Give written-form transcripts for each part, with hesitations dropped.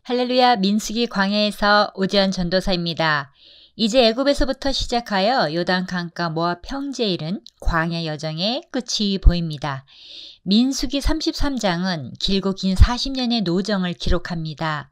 할렐루야, 민수기 광야에서 오지연 전도사입니다. 이제 애굽에서부터 시작하여 요단 강가 모압 평지에 이른 광야 여정의 끝이 보입니다. 민수기 33장은 길고 긴 40년의 노정을 기록합니다.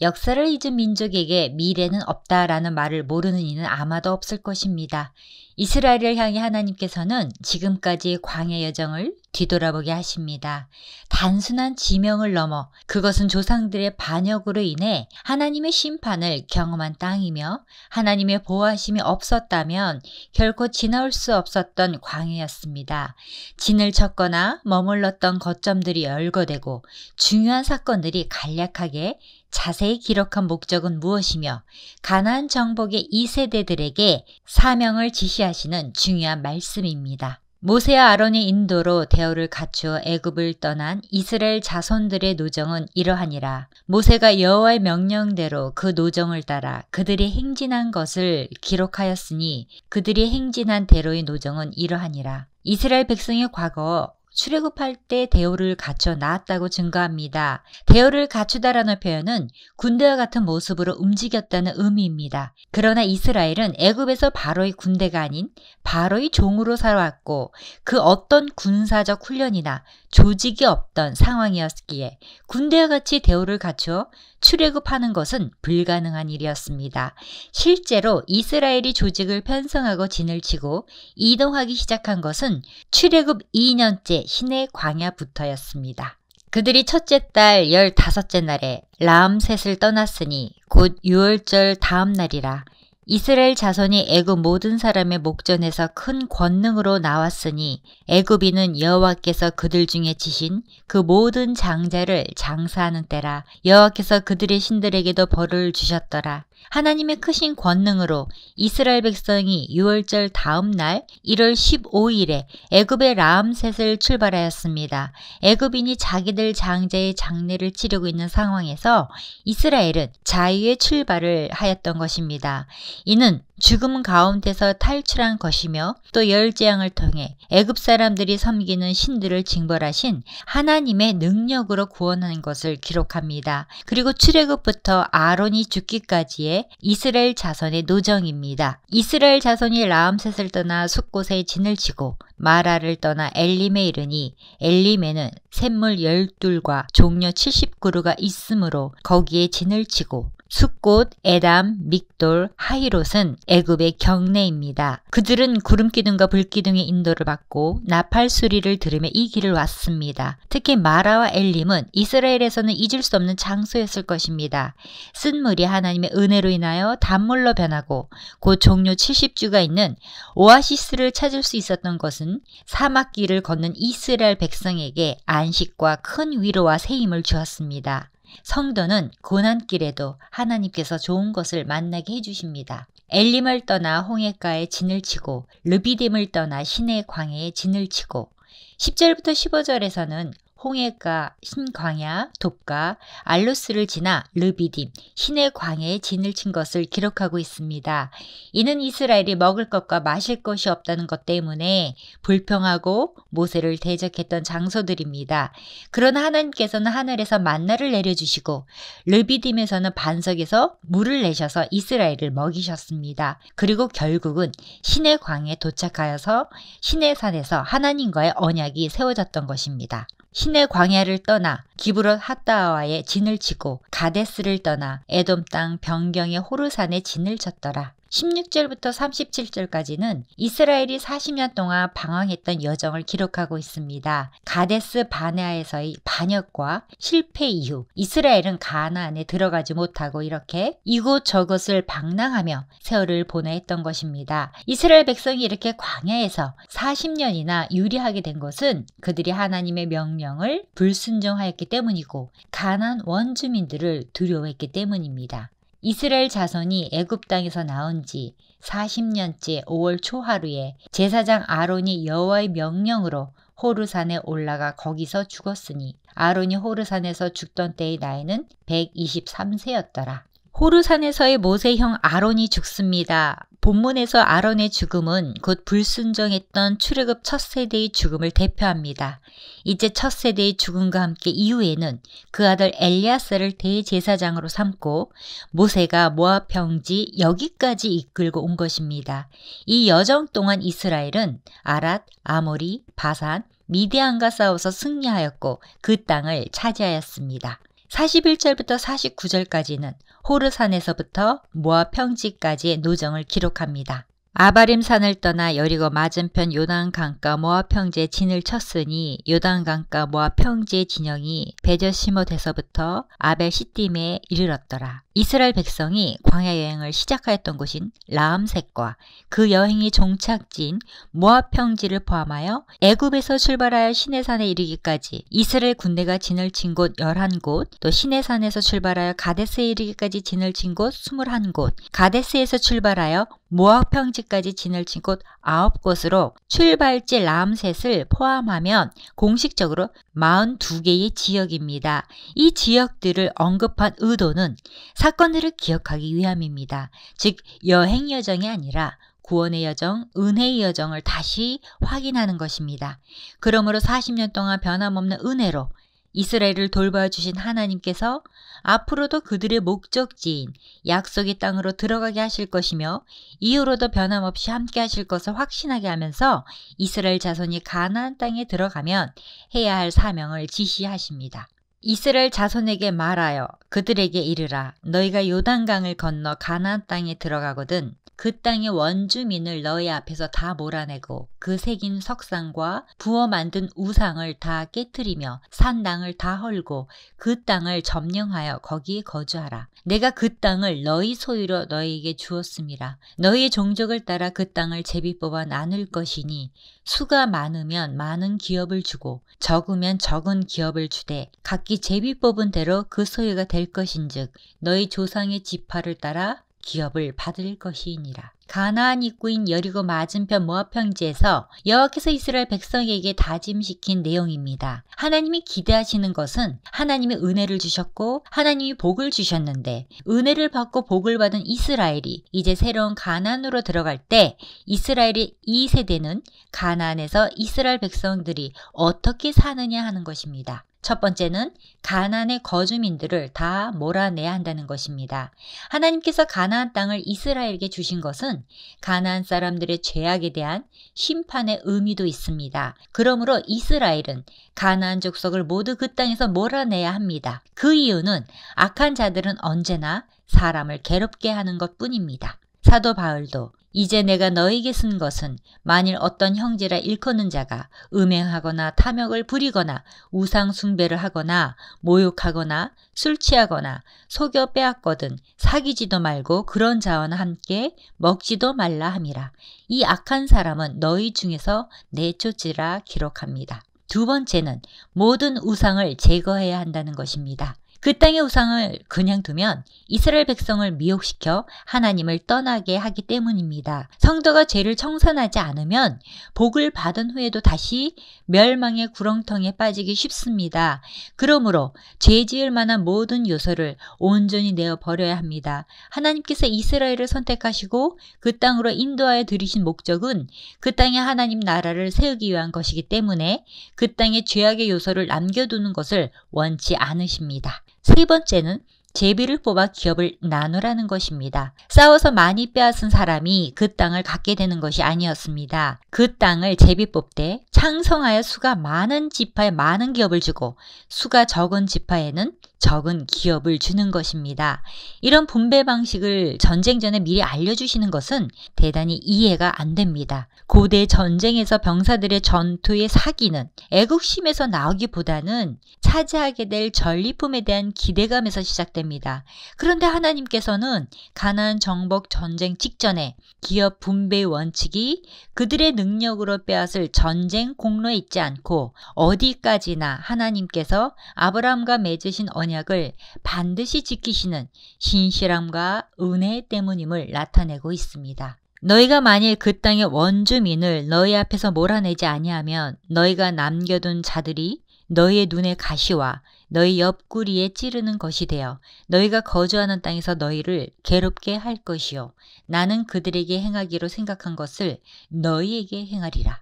역사를 잊은 민족에게 미래는 없다라는 말을 모르는 이는 아마도 없을 것입니다. 이스라엘을 향해 하나님께서는 지금까지의 광야 여정을 뒤돌아보게 하십니다. 단순한 지명을 넘어 그것은 조상들의 반역으로 인해 하나님의 심판을 경험한 땅이며 하나님의 보호하심이 없었다면 결코 지나올 수 없었던 광야였습니다. 진을 쳤거나 머물렀던 거점들이 열거되고 중요한 사건들이 간략하게 자세히 기록한 목적은 무엇이며 가나안 정복의 2세대들에게 사명을 지시하시는 중요한 말씀입니다. 모세와 아론의 인도로 대오를 갖추어 애굽을 떠난 이스라엘 자손들의 노정은 이러하니라. 모세가 여호와의 명령대로 그 노정을 따라 그들이 행진한 것을 기록하였으니 그들이 행진한 대로의 노정은 이러하니라. 이스라엘 백성의 과거 출애굽할 때 대오를 갖춰 나았다고 증거합니다. 대오를 갖추다라는 표현은 군대와 같은 모습으로 움직였다는 의미입니다. 그러나 이스라엘은 애굽에서 바로의 군대가 아닌 바로의 종으로 살아왔고 그 어떤 군사적 훈련이나 조직이 없던 상황이었기에 군대와 같이 대오를 갖추어 출애굽하는 것은 불가능한 일이었습니다. 실제로 이스라엘이 조직을 편성하고 진을 치고 이동하기 시작한 것은 출애굽 2년째 시내 광야부터였습니다. 그들이 첫째 달 15째 날에 라암셋을 떠났으니 곧 유월절 다음 날이라. 이스라엘 자손이 애굽 모든 사람의 목전에서 큰 권능으로 나왔으니 애굽인은 여호와께서 그들 중에 치신 그 모든 장자를 장사하는 때라. 여호와께서 그들의 신들에게도 벌을 주셨더라. 하나님의 크신 권능으로 이스라엘 백성이 유월절 다음 날 1월 15일에 애굽의 라암셋을 출발하였습니다. 애굽인이 자기들 장자의 장례를 치르고 있는 상황에서 이스라엘은 자유의 출발을 하였던 것입니다. 이는 죽음 가운데서 탈출한 것이며 또 열 재앙을 통해 애굽 사람들이 섬기는 신들을 징벌하신 하나님의 능력으로 구원하는 것을 기록합니다. 그리고 출애굽부터 아론이 죽기까지의 이스라엘 자손의 노정입니다. 이스라엘 자손이 라암셋을 떠나 숫곳에 진을 치고 마라를 떠나 엘림에 이르니 엘림에는 샘물 12과 종려 70그루가 있으므로 거기에 진을 치고 숫곳, 에담, 믹돌, 하히롯은 애굽의 경내입니다. 그들은 구름기둥과 불기둥의 인도를 받고 나팔 소리를 들으며 이 길을 왔습니다. 특히 마라와 엘림은 이스라엘에서는 잊을 수 없는 장소였을 것입니다. 쓴물이 하나님의 은혜로 인하여 단물로 변하고 곧 종려 70주가 있는 오아시스를 찾을 수 있었던 것은 사막길을 걷는 이스라엘 백성에게 안식과 큰 위로와 새 힘을 주었습니다. 성도는 고난길에도 하나님께서 좋은 것을 만나게 해주십니다. 엘림을 떠나 홍해가에 진을 치고 르비딤을 떠나 시내 광야에 진을 치고 10절부터 15절에서는 홍해가, 신광야, 돕가, 알로스를 지나 르비딤, 시내 광야에 진을 친 것을 기록하고 있습니다. 이는 이스라엘이 먹을 것과 마실 것이 없다는 것 때문에 불평하고 모세를 대적했던 장소들입니다. 그러나 하나님께서는 하늘에서 만나를 내려주시고 르비딤에서는 반석에서 물을 내셔서 이스라엘을 먹이셨습니다. 그리고 결국은 시내 광야에 도착하여서 시내 산에서 하나님과의 언약이 세워졌던 것입니다. 시내 광야를 떠나 기브롯 핫다와의 진을 치고 가데스를 떠나 에돔 땅 변경의 호르산에 진을 쳤더라. 16절부터 37절까지는 이스라엘이 40년 동안 방황했던 여정을 기록하고 있습니다. 가데스 바네아에서의 반역과 실패 이후 이스라엘은 가나안에 들어가지 못하고 이렇게 이곳저곳을 방랑하며 세월을 보내야 했던 것입니다. 이스라엘 백성이 이렇게 광야에서 40년이나 유리하게 된 것은 그들이 하나님의 명령을 불순종하였기 때문이고 가나안 원주민들을 두려워했기 때문입니다. 이스라엘 자손이 애굽 땅에서 나온 지 40년째 5월 초하루에 제사장 아론이 여호와의 명령으로 호르산에 올라가 거기서 죽었으니 아론이 호르산에서 죽던 때의 나이는 123세였더라. 호르산에서의 모세 형 아론이 죽습니다. 본문에서 아론의 죽음은 곧 불순종했던 출애굽 첫 세대의 죽음을 대표합니다. 이제 첫 세대의 죽음과 함께 이후에는 그 아들 엘리아사를 대제사장으로 삼고 모세가 모압 평지 여기까지 이끌고 온 것입니다. 이 여정 동안 이스라엘은 아랏, 아모리, 바산, 미디안과 싸워서 승리하였고 그 땅을 차지하였습니다. 41절부터 49절까지는 호르산에서부터 모압 평지까지의 노정을 기록합니다. 아바림 산을 떠나 여리고 맞은편 요단 강가 모압 평지에 진을 쳤으니 요단 강가 모압 평지의 진영이 베저시못에서부터 아벨 시딤에 이르렀더라. 이스라엘 백성이 광야 여행을 시작하였던 곳인 라암색과 그 여행이 종착지인 모압 평지를 포함하여 애굽에서 출발하여 시내산에 이르기까지 이스라엘 군대가 진을 친 곳 11곳, 또 시내산에서 출발하여 가데스에 이르기까지 진을 친 곳 21곳, 가데스에서 출발하여 모압 평지까지 진을 친 곳 9곳으로 출발지 람셋을 포함하면 공식적으로 42개의 지역입니다. 이 지역들을 언급한 의도는 사건들을 기억하기 위함입니다. 즉 여행 여정이 아니라 구원의 여정, 은혜의 여정을 다시 확인하는 것입니다. 그러므로 40년 동안 변함없는 은혜로 이스라엘을 돌봐주신 하나님께서 앞으로도 그들의 목적지인 약속의 땅으로 들어가게 하실 것이며 이후로도 변함없이 함께 하실 것을 확신하게 하면서 이스라엘 자손이 가나안 땅에 들어가면 해야 할 사명을 지시하십니다. 이스라엘 자손에게 말하여 그들에게 이르라. 너희가 요단강을 건너 가나안 땅에 들어가거든 그 땅의 원주민을 너희 앞에서 다 몰아내고 그 새긴 석상과 부어 만든 우상을 다 깨트리며 산당을 다 헐고 그 땅을 점령하여 거기에 거주하라. 내가 그 땅을 너희 소유로 너희에게 주었음이라. 너희의 종족을 따라 그 땅을 제비 뽑아 나눌 것이니 수가 많으면 많은 기업을 주고 적으면 적은 기업을 주되 각기 제비 뽑은 대로 그 소유가 될 것인즉 너희 조상의 지파를 따라 기업을 받을 것이니라. 가나안 입구인 여리고 맞은편 모압 평지에서 여호와께서 이스라엘 백성에게 다짐시킨 내용입니다. 하나님이 기대하시는 것은 하나님이 은혜를 주셨고 하나님이 복을 주셨는데 은혜를 받고 복을 받은 이스라엘이 이제 새로운 가나안으로 들어갈 때 이스라엘의 이 세대는 가나안에서 이스라엘 백성들이 어떻게 사느냐 하는 것입니다. 첫 번째는 가나안의 거주민들을 다 몰아내야 한다는 것입니다. 하나님께서 가나안 땅을 이스라엘에게 주신 것은 가나안 사람들의 죄악에 대한 심판의 의미도 있습니다. 그러므로 이스라엘은 가나안 족속을 모두 그 땅에서 몰아내야 합니다. 그 이유는 악한 자들은 언제나 사람을 괴롭게 하는 것뿐입니다. 사도 바울도 이제 내가 너에게 쓴 것은 만일 어떤 형제라 일컫는 자가 음행하거나 탐욕을 부리거나 우상 숭배를 하거나 모욕하거나 술 취하거나 속여 빼앗거든 사귀지도 말고 그런 자와 함께 먹지도 말라 함이라. 이 악한 사람은 너희 중에서 내쫓으라 기록합니다. 두 번째는 모든 우상을 제거해야 한다는 것입니다. 그 땅의 우상을 그냥 두면 이스라엘 백성을 미혹시켜 하나님을 떠나게 하기 때문입니다. 성도가 죄를 청산하지 않으면 복을 받은 후에도 다시 멸망의 구렁텅이에 빠지기 쉽습니다. 그러므로 죄 지을 만한 모든 요소를 온전히 내어 버려야 합니다. 하나님께서 이스라엘을 선택하시고 그 땅으로 인도하여 들이신 목적은 그 땅에 하나님 나라를 세우기 위한 것이기 때문에 그 땅에 죄악의 요소를 남겨두는 것을 원치 않으십니다. 세 번째는 제비를 뽑아 기업을 나누라는 것입니다. 싸워서 많이 빼앗은 사람이 그 땅을 갖게 되는 것이 아니었습니다. 그 땅을 제비 뽑되 창성하여 수가 많은 지파에 많은 기업을 주고 수가 적은 지파에는 적은 기업을 주는 것입니다. 이런 분배 방식을 전쟁 전에 미리 알려주시는 것은 대단히 이해가 안 됩니다. 고대 전쟁에서 병사들의 전투의 사기는 애국심에서 나오기보다는 차지하게 될 전리품에 대한 기대감에서 시작됩니다. 그런데 하나님께서는 가나안 정복 전쟁 직전에 기업 분배의 원칙이 그들의 능력으로 빼앗을 전쟁 공로에 있지 않고 어디까지나 하나님께서 아브라함과 맺으신 언약을 반드시 지키시는 신실함과 은혜 때문임을 나타내고 있습니다. 너희가 만일 그 땅의 원주민을 너희 앞에서 몰아내지 아니하면 너희가 남겨둔 자들이 너희의 눈에 가시와 너희 옆구리에 찌르는 것이 되어 너희가 거주하는 땅에서 너희를 괴롭게 할 것이요 나는 그들에게 행하기로 생각한 것을 너희에게 행하리라.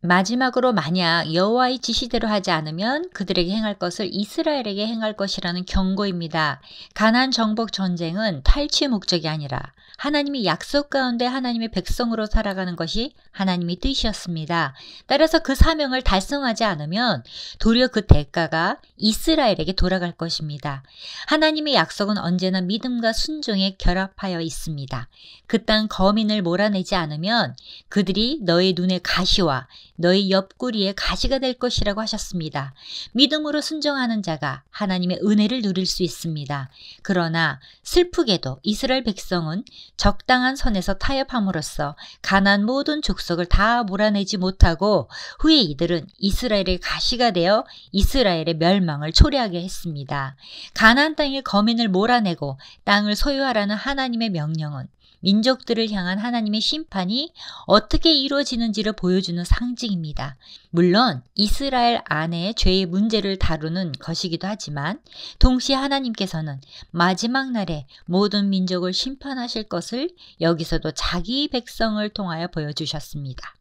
마지막으로 만약 여호와의 지시대로 하지 않으면 그들에게 행할 것을 이스라엘에게 행할 것이라는 경고입니다. 가나안 정복 전쟁은 탈취의 목적이 아니라 하나님이 약속 가운데 하나님의 백성으로 살아가는 것이 하나님의 뜻이었습니다. 따라서 그 사명을 달성하지 않으면 도리어 그 대가가 이스라엘에게 돌아갈 것입니다. 하나님의 약속은 언제나 믿음과 순종에 결합하여 있습니다. 그 땅 거민을 몰아내지 않으면 그들이 너의 눈에 가시와 너희 옆구리에 가시가 될 것이라고 하셨습니다. 믿음으로 순종하는 자가 하나님의 은혜를 누릴 수 있습니다. 그러나 슬프게도 이스라엘 백성은 적당한 선에서 타협함으로써 가나안 모든 족속을 다 몰아내지 못하고 후에 이들은 이스라엘의 가시가 되어 이스라엘의 멸망을 초래하게 했습니다. 가나안 땅의 거민을 몰아내고 땅을 소유하라는 하나님의 명령은 민족들을 향한 하나님의 심판이 어떻게 이루어지는지를 보여주는 상징입니다. 물론 이스라엘 안에 죄의 문제를 다루는 것이기도 하지만 동시에 하나님께서는 마지막 날에 모든 민족을 심판하실 것을 여기서도 자기 백성을 통하여 보여주셨습니다.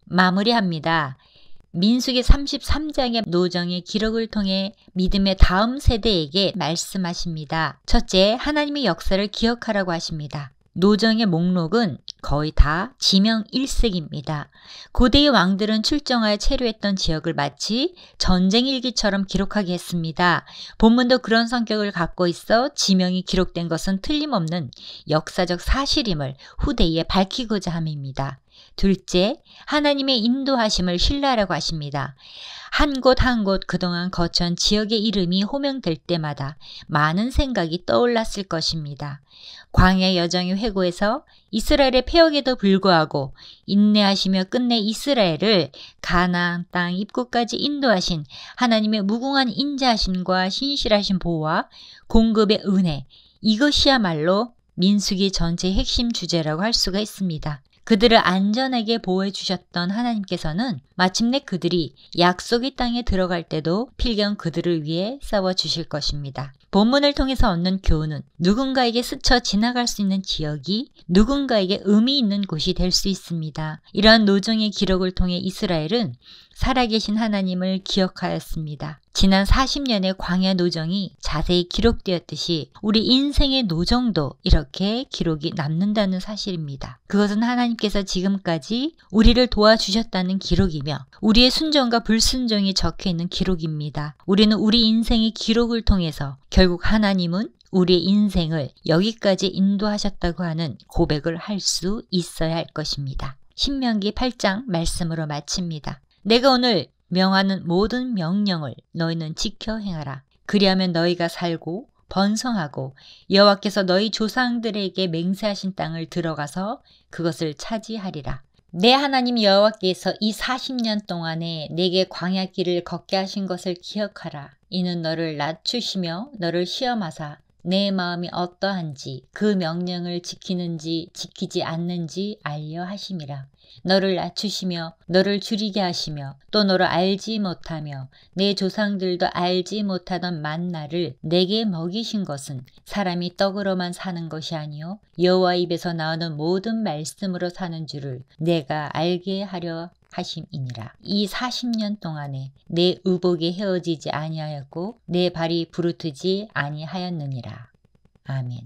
마무리합니다. 민수기 33장의 노정의 기록을 통해 믿음의 다음 세대에게 말씀하십니다. 첫째, 하나님의 역사를 기억하라고 하십니다. 노정의 목록은 거의 다 지명 1색입니다. 고대의 왕들은 출정하여 체류했던 지역을 마치 전쟁 일기처럼 기록하게 했습니다. 본문도 그런 성격을 갖고 있어 지명이 기록된 것은 틀림없는 역사적 사실임을 후대에 밝히고자 함입니다. 둘째, 하나님의 인도하심을 신뢰하라고 하십니다. 한 곳 한 곳 그동안 거쳐온 지역의 이름이 호명될 때마다 많은 생각이 떠올랐을 것입니다. 광야 여정의 회고에서 이스라엘의 폐역에도 불구하고 인내하시며 끝내 이스라엘을 가나안 땅 입구까지 인도하신 하나님의 무궁한 인자하심과 신실하신 보호와 공급의 은혜, 이것이야말로 민수기 전체의 핵심 주제라고 할 수가 있습니다. 그들을 안전하게 보호해 주셨던 하나님께서는 마침내 그들이 약속의 땅에 들어갈 때도 필경 그들을 위해 싸워 주실 것입니다. 본문을 통해서 얻는 교훈은 누군가에게 스쳐 지나갈 수 있는 지역이 누군가에게 의미 있는 곳이 될 수 있습니다. 이러한 노정의 기록을 통해 이스라엘은 살아계신 하나님을 기억하였습니다. 지난 40년의 광야 노정이 자세히 기록되었듯이 우리 인생의 노정도 이렇게 기록이 남는다는 사실입니다. 그것은 하나님께서 지금까지 우리를 도와주셨다는 기록이며 우리의 순종과 불순종이 적혀있는 기록입니다. 우리는 우리 인생의 기록을 통해서 결국 하나님은 우리의 인생을 여기까지 인도하셨다고 하는 고백을 할 수 있어야 할 것입니다. 신명기 8장 말씀으로 마칩니다. 내가 오늘 명하는 모든 명령을 너희는 지켜 행하라. 그리하면 너희가 살고 번성하고 여호와께서 너희 조상들에게 맹세하신 땅을 들어가서 그것을 차지하리라. 내 하나님 여호와께서 이 40년 동안에 내게 광야길을 걷게 하신 것을 기억하라. 이는 너를 낮추시며 너를 시험하사 내 마음이 어떠한지 그 명령을 지키는지 지키지 않는지 알려 하심이라. 너를 낮추시며 너를 줄이게 하시며 또 너를 알지 못하며 내 조상들도 알지 못하던 만나를 내게 먹이신 것은 사람이 떡으로만 사는 것이 아니요 여호와 입에서 나오는 모든 말씀으로 사는 줄을 내가 알게 하려 하심이니라. 이 40년 동안에 내 의복이 헤어지지 아니하였고 내 발이 부르트지 아니하였느니라. 아멘.